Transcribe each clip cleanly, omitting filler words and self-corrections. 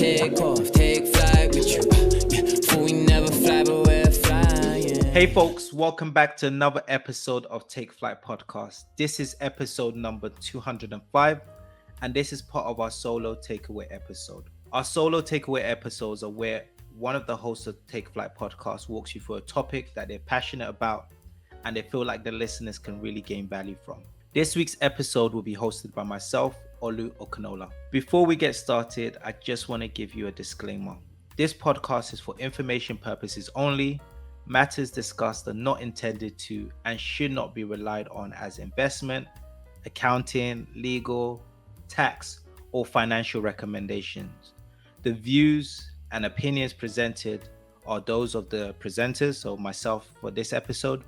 take off, take flight with you. For we never fly, but we're flying. Hey folks, welcome back to another episode of Take Flight Podcast. This is episode number 205, and this is part of our solo takeaway episode. Our solo takeaway episodes are where one of the hosts of Take Flight Podcast walks you through a topic that they're passionate about and they feel like the listeners can really gain value from. This week's episode will be hosted by myself, OLU Okanola. Before we get started, I just want to give you a disclaimer. This podcast is for information purposes only. Matters discussed are not intended to and should not be relied on as investment, accounting, legal, tax, or financial recommendations. The views and opinions presented are those of the presenters, so myself for this episode.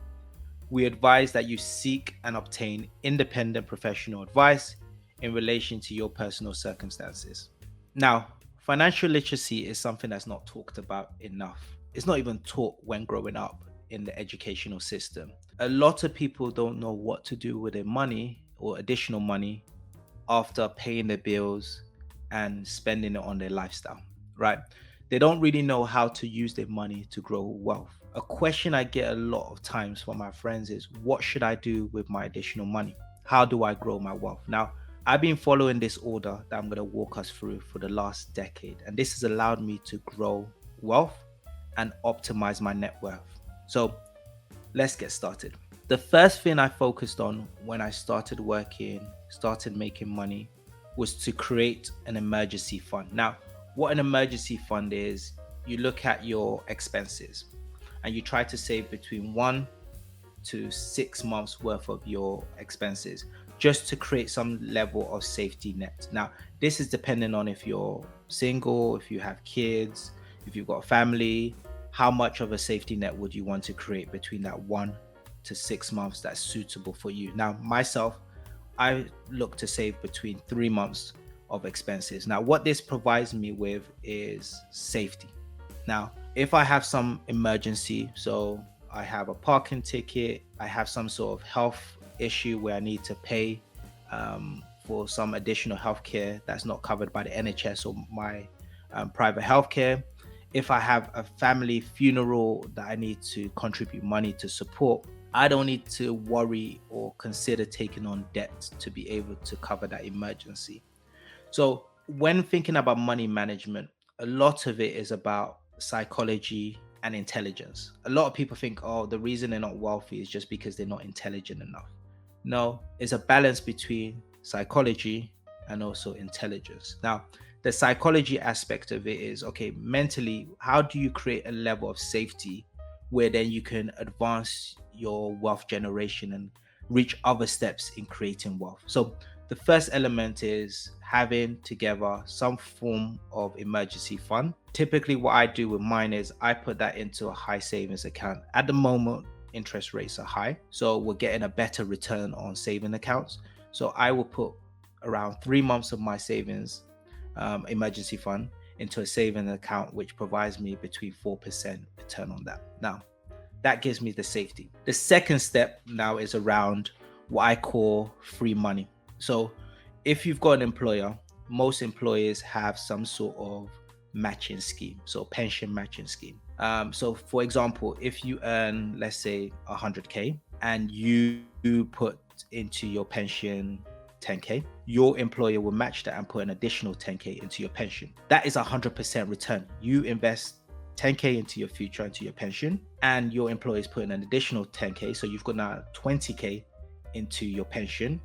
We advise that you seek and obtain independent professional advice in relation to your personal circumstances. Now, financial literacy is something that's not talked about enough. It's not even taught when growing up in the educational system. A lot of people don't know what to do with their money or additional money after paying their bills and spending it on their lifestyle, right? They don't really know how to use their money to grow wealth. A question I get a lot of times from my friends is, what should I do with my additional money? How do I grow my wealth? Now, I've been following this order that I'm going to walk us through for the last decade, and this has allowed me to grow wealth and optimize my net worth. So let's get started. The first thing I focused on when I started making money, was to create an emergency fund. Now, what an emergency fund is, you look at your expenses and you try to save between 1 to 6 months worth of your expenses just to create some level of safety net. Now, this is dependent on if you're single, if you have kids, if you've got a family, how much of a safety net would you want to create between that 1 to 6 months that's suitable for you. Now, myself, I look to save between 3 months of expenses. Now, what this provides me with is safety. Now, if I have some emergency, so I have a parking ticket, I have some sort of health issue where I need to pay for some additional healthcare that's not covered by the NHS or my private healthcare. If I have a family funeral that I need to contribute money to support, I don't need to worry or consider taking on debt to be able to cover that emergency. So when thinking about money management, a lot of it is about psychology and intelligence. A lot of people think, oh, the reason they're not wealthy is just because they're not intelligent enough. No, it's a balance between psychology and also intelligence. Now, the psychology aspect of it is, okay, mentally, how do you create a level of safety where then you can advance your wealth generation and reach other steps in creating wealth? So the first element is having together some form of emergency fund. Typically what I do with mine is I put that into a high savings account. At the moment, interest rates are high, so we're getting a better return on saving accounts. So I will put around 3 months of my savings emergency fund into a saving account, which provides me between 4% return on that. Now, that gives me the safety. The second step now is around what I call free money. So if you've got an employer, most employers have some sort of matching scheme, so pension matching scheme. So for example, if you earn, let's say 100K and you put into your pension 10K, your employer will match that and put an additional 10K into your pension. That is 100% return. You invest 10K into your future, into your pension, and your employer is putting an additional 10K. So you've got now 20K into your pension.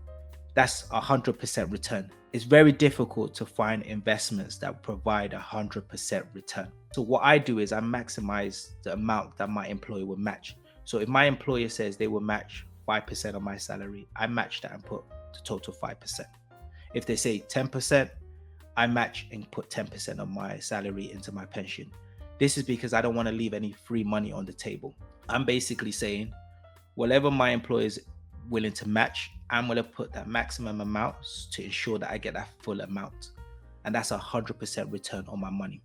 That's 100% return. It's very difficult to find investments that provide 100% return. So what I do is I maximize the amount that my employer will match. So if my employer says they will match 5% of my salary, I match that and put the total 5%. If they say 10%, I match and put 10% of my salary into my pension. This is because I don't want to leave any free money on the table. I'm basically saying whatever my employer is willing to match, I'm going to put that maximum amount to ensure that I get that full amount. And that's 100% return on my money.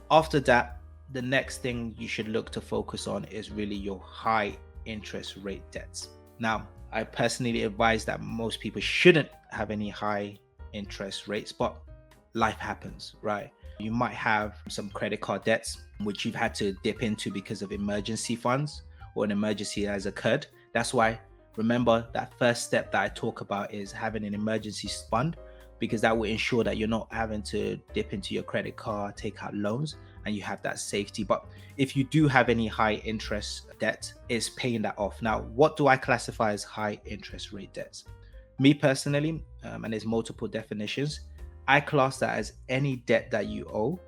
After that, the next thing you should look to focus on is really your high interest rate debts. Now, I personally advise that most people shouldn't have any high interest rates, but life happens, right? You might have some credit card debts, which you've had to dip into because of emergency funds or an emergency has occurred. That's why, remember, that first step that I talk about is having an emergency fund, because that will ensure that you're not having to dip into your credit card, take out loans, and you have that safety. But if you do have any high interest debt, it's paying that off. Now, what do I classify as high interest rate debts? Me personally, and there's multiple definitions, I class that as any debt that you owe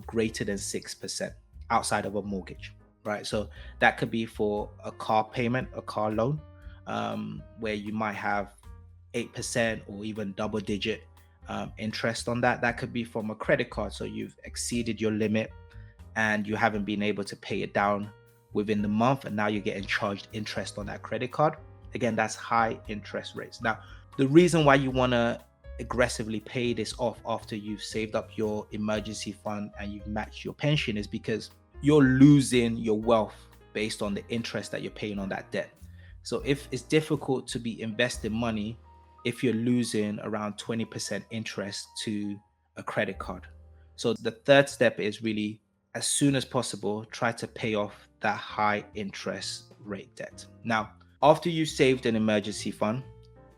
greater than 6% outside of a mortgage, right? So that could be for a car payment, a car loan, where you might have 8% or even double digit interest on that. That could be from a credit card. So you've exceeded your limit and you haven't been able to pay it down within the month, and now you're getting charged interest on that credit card. Again, that's high interest rates. Now, the reason why you want to aggressively pay this off after you've saved up your emergency fund and you've matched your pension is because you're losing your wealth based on the interest that you're paying on that debt. So if it's difficult to be investing money if you're losing around 20% interest to a credit card. So the third step is really, as soon as possible, try to pay off that high interest rate debt. Now, after you've saved an emergency fund,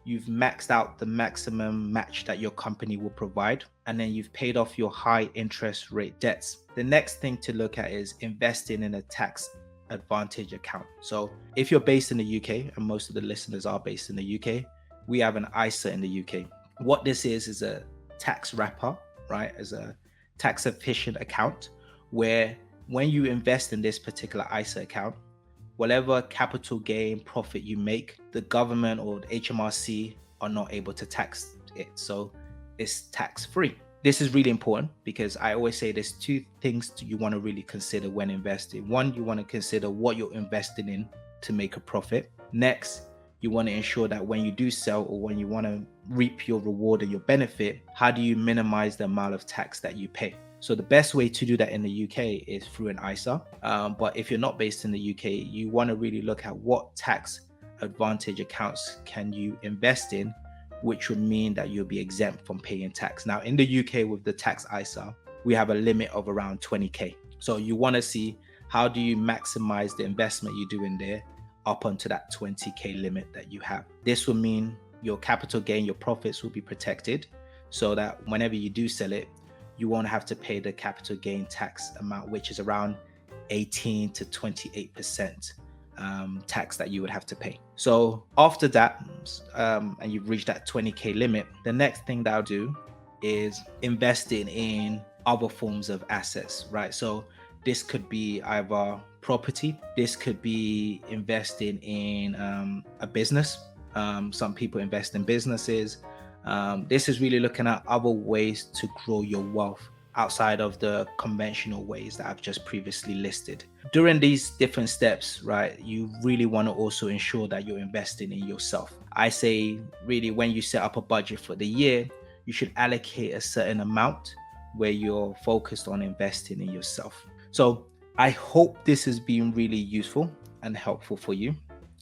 you've maxed out the maximum match that your company will provide, and then you've paid off your high interest rate debts. The next thing to look at is investing in a tax advantage account. So if you're based in the UK, and most of the listeners are based in the UK, we have an ISA in the UK. What this is a tax wrapper, right? As a tax efficient account where when you invest in this particular ISA account, whatever capital gain profit you make, the government or the HMRC are not able to tax it. So it's tax free. This is really important because I always say there's two things you want to really consider when investing. One, you want to consider what you're investing in to make a profit. Next, you want to ensure that when you do sell or when you want to reap your reward or your benefit, how do you minimize the amount of tax that you pay? So the best way to do that in the UK is through an ISA. But if you're not based in the UK, you want to really look at what tax advantage accounts can you invest in, which would mean that you'll be exempt from paying tax. Now, in the UK with the tax ISA, we have a limit of around 20K. So you want to see how do you maximize the investment you do in there up onto that 20K limit that you have. This will mean your capital gain, your profits will be protected so that whenever you do sell it, you won't have to pay the capital gain tax amount, which is around 18 to 28% tax that you would have to pay. So after that, and you've reached that 20K limit, the next thing that I'll do is investing in other forms of assets, right? So this could be either property, this could be investing in a business. Some people invest in businesses. This is really looking at other ways to grow your wealth outside of the conventional ways that I've just previously listed. During these different steps, right, you really want to also ensure that you're investing in yourself. I say really when you set up a budget for the year, you should allocate a certain amount where you're focused on investing in yourself. So I hope this has been really useful and helpful for you.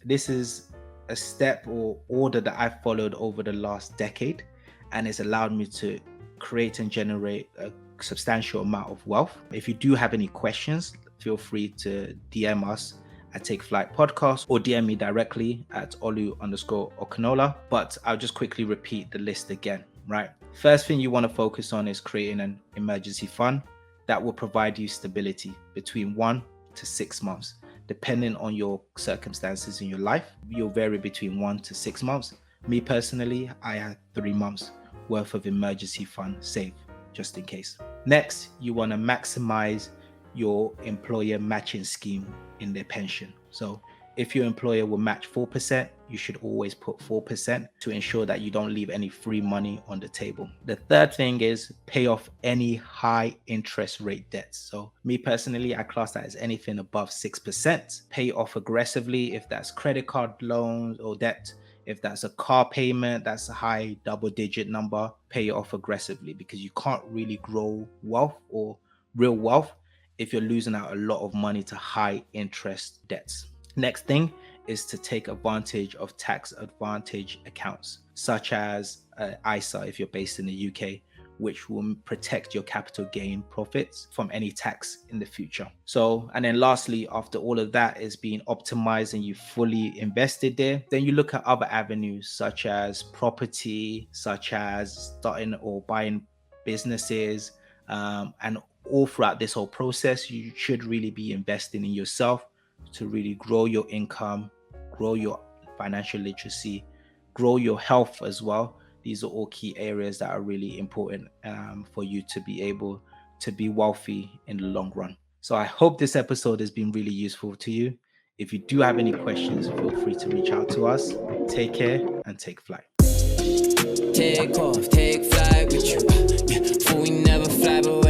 This is a step or order that I've followed over the last decade, and it's allowed me to create and generate a substantial amount of wealth. If you do have any questions, feel free to DM us at Take Flight Podcast or DM me directly at OLU_Okinola. But I'll just quickly repeat the list again, right? First thing you want to focus on is creating an emergency fund that will provide you stability between 1 to 6 months. Depending on your circumstances in your life, you'll vary between 1 to 6 months. Me personally, I had 3 months worth of emergency fund saved just in case. Next, you want to maximize your employer matching scheme in their pension. So if your employer will match 4%, you should always put 4% to ensure that you don't leave any free money on the table. The third thing is pay off any high interest rate debts. So me personally, I class that as anything above 6%. Pay off aggressively if that's credit card loans or debt. If that's a car payment, that's a high double digit number, pay it off aggressively because you can't really grow wealth or real wealth if you're losing out a lot of money to high interest debts. Next thing is to take advantage of tax advantage accounts, such as ISA if you're based in the UK, which will protect your capital gain profits from any tax in the future. So, and then lastly, after all of that is being optimized and you fully invested there, then you look at other avenues such as property, such as starting or buying businesses, and all throughout this whole process, you should really be investing in yourself to really grow your income, grow your financial literacy, grow your health as well. These are all key areas that are really important for you to be able to be wealthy in the long run. So I hope this episode has been really useful to you. If you do have any questions, feel free to reach out to us. Take care and take flight. Take off, take flight with you. Yeah, for we never fly, but